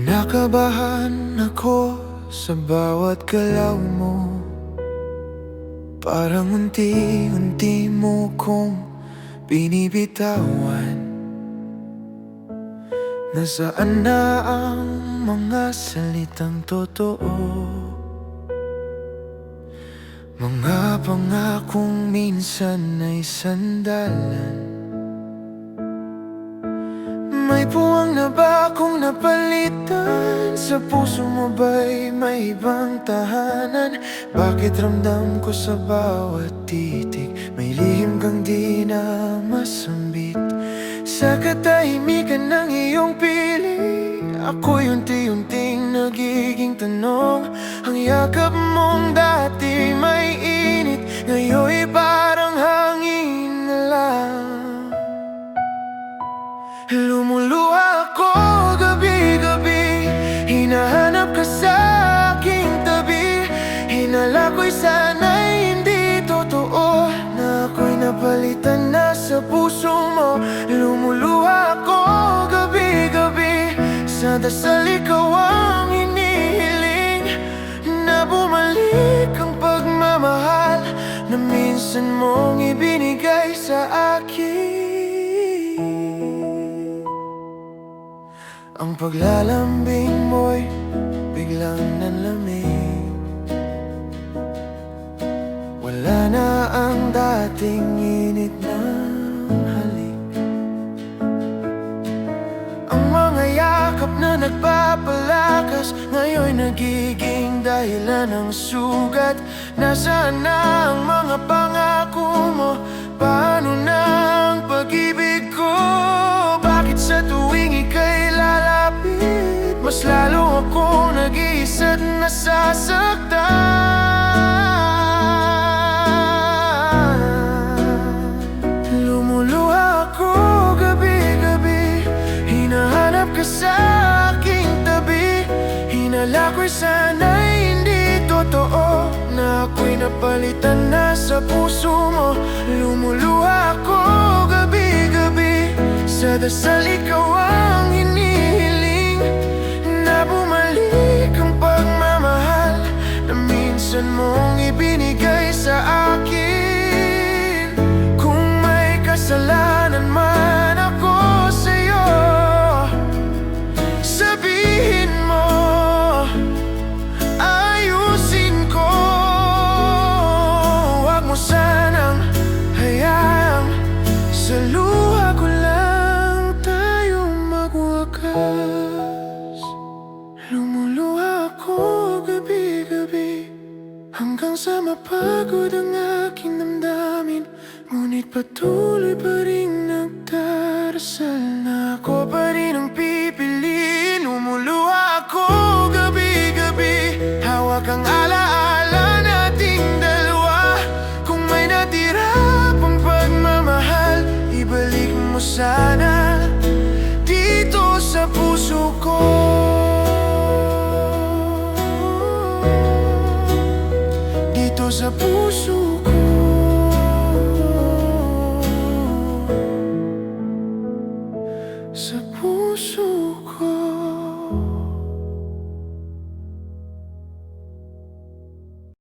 Kinakabahan ako sa bawat galaw mo. Parang unti-unti mo kong binibitawan. Nasaan na ang mga salitang totoo? Mga pangakong minsan ay sandalan. May puwang na ba akong napalitan? Sa puso mo ba'y may ibang tahanan? Bakit ramdam ko sa bawat titik may lihim kang di na masambit? Sa katahimikan ng iyong piling, ako'y unti-unting nagiging tanong. Ang yakap mong dati may init, ngayon'y parang hangin na lang. Lumuluha ako gabi-gabi, hinahanap ka sa aking tabi. Hinala ko'y sana'y hindi totoo, na ako'y napalitan na sa puso mo. Lumuluha ako gabi-gabi, sa dasal ikaw ang hinihiling, na bumalik ang pagmamahal na minsan mong ibinigay sa akin. Ang paglalambing mo'y biglang nanlamig. Wala na ang dating init ng halik. Ang mga yakap na nagpapalakas, ngayon'y nagiging dahilan ng sugat. Nasaan na ang mga pangako mo? Paano na ang pag-ibig ko? Bakit sa tuwing ika'y lalapit, mas lalo ako nag-iisa't nasasaktan? Lumuluha ako gabi-gabi, hinahanap ka sa aking tabi. Hinala ko'y sana'y hindi totoo, na ako'y napalitan na sa puso mo. Lumuluha ako gabi-gabi, sa dasal ikaw ang hinihiling, na bumalik ang pagmamahal na minsan mong ibinigay sa akin. Kung may kasalanan man ako sa'yo, sabihin mo, ayusin ko. Huwag mo sanang hayaang sa luha ko lang tayo magwakas. Lumuluha ako gabi-gabi, hanggang sa mapagod ang aking damdamin. Ngunit patuloy pa rin nagdarasal, na ako pa rin ang pipiliin. Lumuluha ako gabi-gabi, hawak ang alaala nating dalawa. Kung may natira pang pagmamahal, ibalik mo sana dito sa puso ko. Dito sa puso